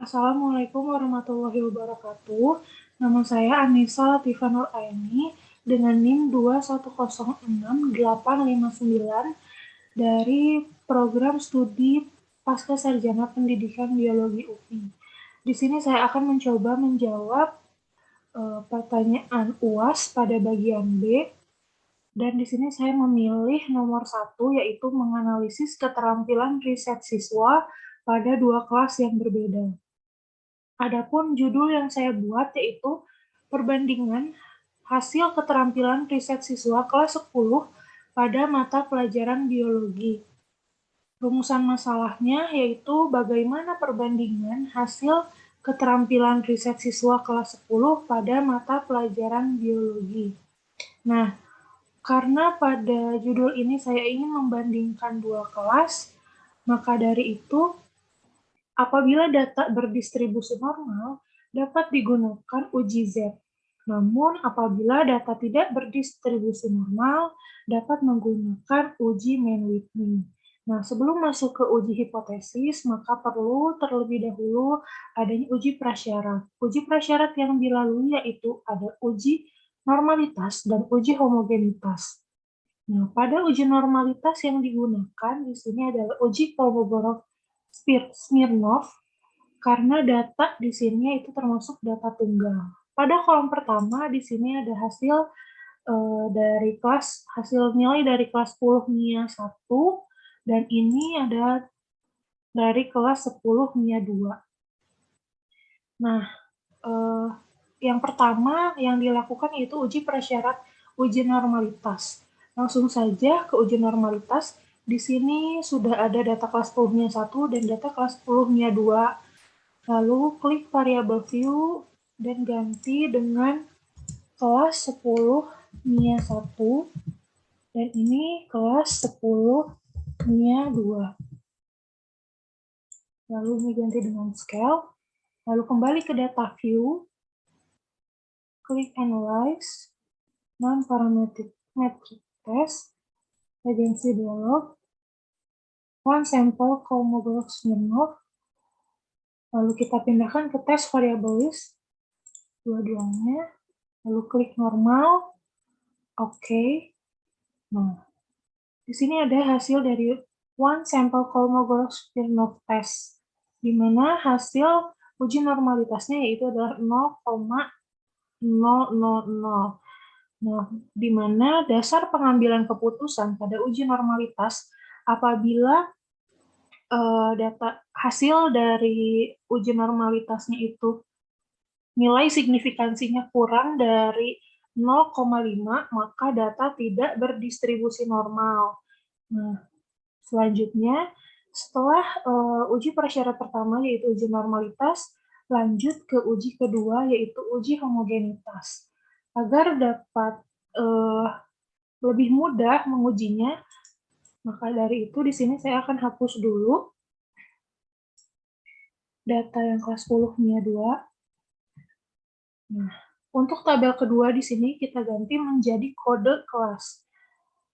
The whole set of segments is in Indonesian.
Assalamualaikum warahmatullahi wabarakatuh. Nama saya Anissa Latifah Nur Aini dengan NIM 2106859 dari Program Studi Pasca Sarjana Pendidikan Biologi UPI. Di sini saya akan mencoba menjawab pertanyaan UAS pada bagian B. Dan di sini saya memilih nomor 1, yaitu menganalisis keterampilan riset siswa pada dua kelas yang berbeda. Adapun judul yang saya buat yaitu perbandingan hasil keterampilan riset siswa kelas 10 pada mata pelajaran biologi. Rumusan masalahnya yaitu bagaimana perbandingan hasil keterampilan riset siswa kelas 10 pada mata pelajaran biologi. Nah, karena pada judul ini saya ingin membandingkan dua kelas, maka dari itu apabila data berdistribusi normal, dapat digunakan uji Z. Namun, apabila data tidak berdistribusi normal, dapat menggunakan uji Mann-Whitney. Nah, sebelum masuk ke uji hipotesis, maka perlu terlebih dahulu adanya uji prasyarat. Uji prasyarat yang dilalui yaitu ada uji normalitas dan uji homogenitas. Nah, pada uji normalitas yang digunakan di sini adalah uji Kolmogorov-Smirnov karena data di sini itu termasuk data tunggal. Pada kolom pertama di sini ada hasil dari hasil nilai dari kelas 10 MIA 1 dan ini ada dari kelas 10 MIA 2. Nah, yang pertama yang dilakukan yaitu uji prasyarat uji normalitas. Langsung saja ke uji normalitas. Di sini sudah ada data kelas 10 MIA 1 dan data kelas 10 MIA 2. Lalu klik variabel view dan ganti dengan kelas 10 MIA 1 dan ini kelas 10 MIA 2. Lalu ini ganti dengan scale. Lalu kembali ke data view, klik analyze, non-parametric test, agency dialog, one sample Kolmogorov-Smirnov. Lalu kita pindahkan ke test variable list, dua-duanya. Lalu klik normal, oke. Nah, di sini ada hasil dari one sample Kolmogorov-Smirnov test, di mana hasil uji normalitasnya yaitu adalah 0,000. Nah, di mana dasar pengambilan keputusan pada uji normalitas apabila data hasil dari uji normalitasnya itu nilai signifikansinya kurang dari 0,5, maka data tidak berdistribusi normal. Nah, selanjutnya, setelah uji prasyarat pertama, yaitu uji normalitas, lanjut ke uji kedua, yaitu uji homogenitas. Agar dapat lebih mudah mengujinya, maka dari itu di sini saya akan hapus dulu data yang kelas 10 MIA 2. Nah, untuk tabel kedua di sini kita ganti menjadi kode kelas.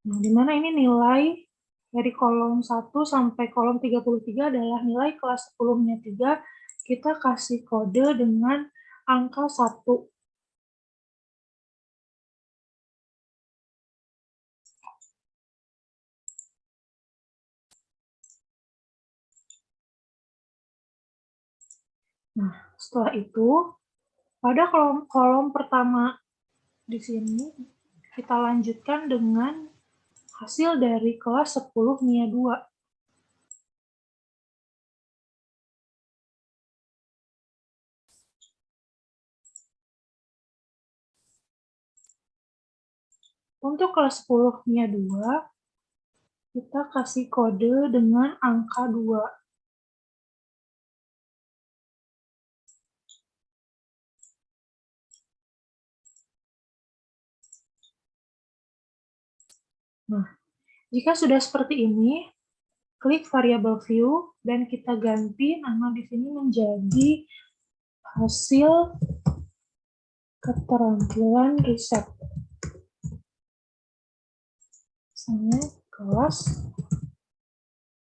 Nah, di mana ini nilai dari kolom 1 sampai kolom 33 adalah nilai kelas 10 MIA 3. Kita kasih kode dengan angka 1. Nah, setelah itu, pada kolom pertama di sini, kita lanjutkan dengan hasil dari kelas 10 MIA 2. Untuk kelas 10 MIA 2, kita kasih kode dengan angka 2. Nah, jika sudah seperti ini, klik variabel view dan kita ganti nama di sini menjadi hasil keterampilan riset. Misalnya kelas,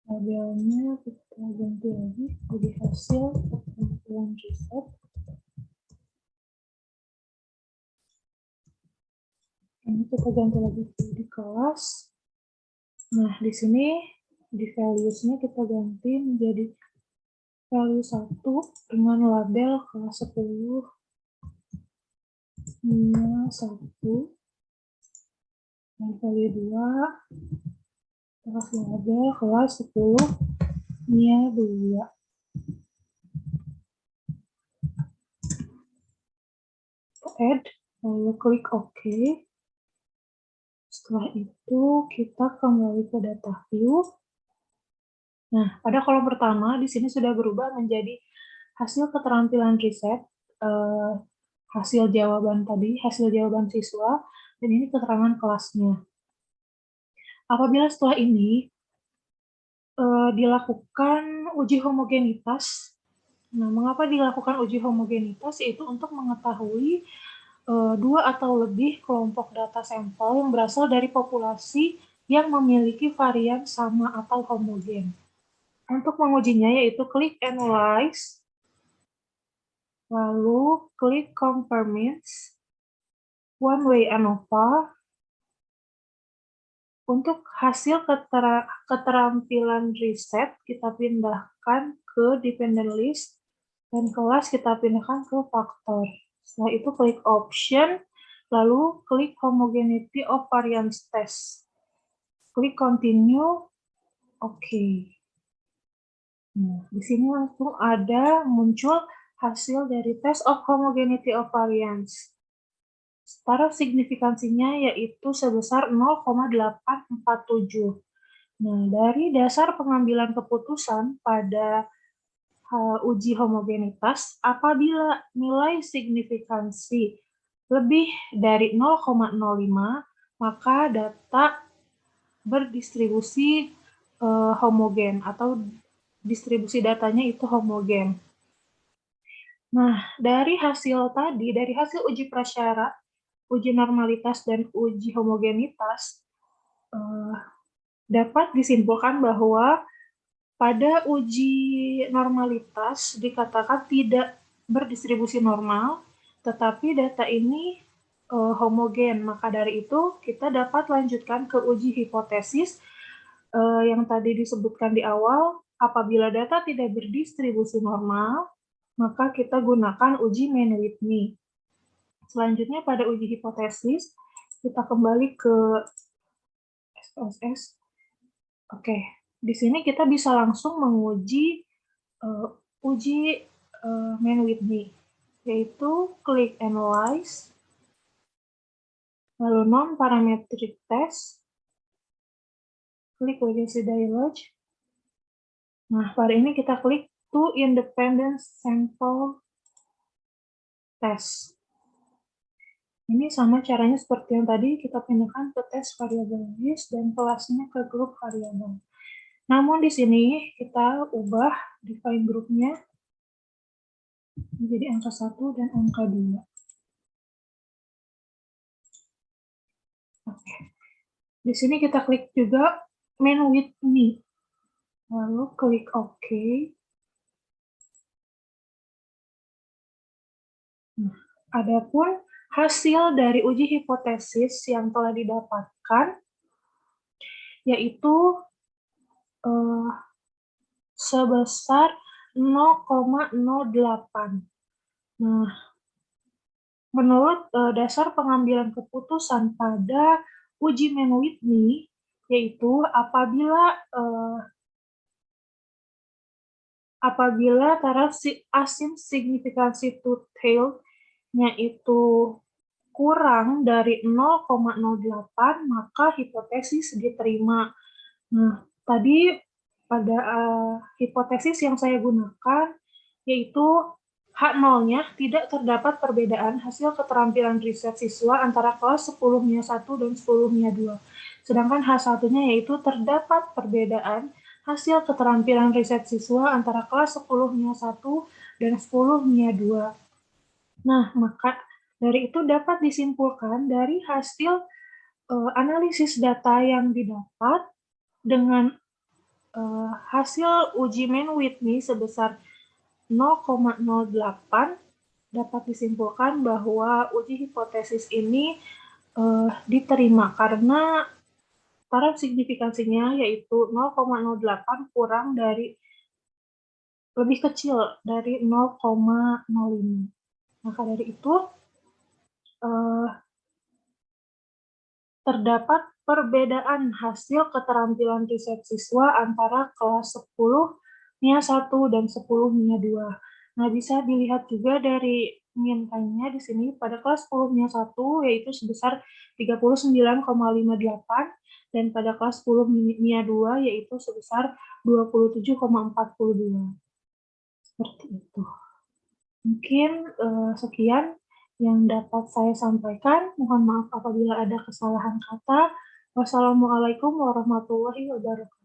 labelnya kita ganti lagi jadi hasil keterampilan keterampilan riset. Ini kita ganti lagi di kelas. Nah, di sini di values-nya kita ganti menjadi value 1 dengan label kelas 10 NIA 1 dan value 2 kelas label kelas 10 NIA 2. Add, lalu klik OK. Setelah itu kita kembali ke data view. Nah, pada kolom pertama di sini sudah berubah menjadi hasil keterampilan riset, hasil jawaban tadi, hasil jawaban siswa, dan ini keterangan kelasnya. Apabila setelah ini dilakukan uji homogenitas, nah mengapa dilakukan uji homogenitas? Yaitu untuk mengetahui 2 atau lebih kelompok data sampel yang berasal dari populasi yang memiliki varian sama atau homogen. Untuk mengujinya yaitu klik Analyze, lalu klik Conformance, One Way ANOVA. Untuk hasil keterampilan riset kita pindahkan ke dependent list dan kelas kita pindahkan ke faktor. Setelah itu klik Option, lalu klik Homogeneity of Variance Test. Klik Continue, oke. Nah, di sini langsung ada muncul hasil dari Test of Homogeneity of Variance. Taraf signifikansinya yaitu sebesar 0,847. Nah, dari dasar pengambilan keputusan pada uji homogenitas, apabila nilai signifikansi lebih dari 0,05, maka data berdistribusi homogen atau distribusi datanya itu homogen. Nah, dari hasil tadi, dari hasil uji prasyarat, uji normalitas, dan uji homogenitas, dapat disimpulkan bahwa pada uji normalitas dikatakan tidak berdistribusi normal, tetapi data ini homogen. Maka dari itu, kita dapat lanjutkan ke uji hipotesis yang tadi disebutkan di awal. Apabila data tidak berdistribusi normal, maka kita gunakan uji Mann-Whitney. Selanjutnya pada uji hipotesis, kita kembali ke SPSS. Oke, di sini kita bisa langsung menguji uji Mann-Whitney, yaitu klik Analyze, lalu Non-Parametric Test, klik Legacy Dialog. Nah, pada ini kita klik Two Independent Sample Test. Ini sama caranya seperti yang tadi, kita pindahkan ke tes variabel list dan kelasnya ke grup variabel. Namun di sini kita ubah define grupnya menjadi angka 1 dan angka 2. Oke. Di sini kita klik juga Mann-Whitney. Lalu klik OK. Nah, adapun hasil dari uji hipotesis yang telah didapatkan yaitu sebesar 0,08. Nah, menurut dasar pengambilan keputusan pada uji Mann-Whitney, yaitu apabila taraf asin signifikansi two-tailed-nya itu kurang dari 0,08, maka hipotesis diterima. Nah, tadi pada hipotesis yang saya gunakan, yaitu H0-nya tidak terdapat perbedaan hasil keterampilan riset siswa antara kelas 10 MIA 1 dan 10 MIA 2. Sedangkan H1-nya yaitu terdapat perbedaan hasil keterampilan riset siswa antara kelas 10 MIA 1 dan 10 MIA 2. Nah, maka dari itu dapat disimpulkan dari hasil analisis data yang didapat dengan hasil uji Mann-Whitney sebesar 0,08, dapat disimpulkan bahwa uji hipotesis ini diterima karena taraf signifikansinya yaitu 0,08 kurang dari lebih kecil dari 0,05. Maka dari itu terdapat perbedaan hasil keterampilan riset siswa antara kelas 10 MIA 1 dan 10 MIA 2. Nah, bisa dilihat juga dari nilainya di sini pada kelas 10 MIA 1 yaitu sebesar 39,58 dan pada kelas 10 MIA 2 yaitu sebesar 27,42. Seperti itu. Mungkin sekian yang dapat saya sampaikan. Mohon maaf apabila ada kesalahan kata. Wassalamualaikum warahmatullahi wabarakatuh.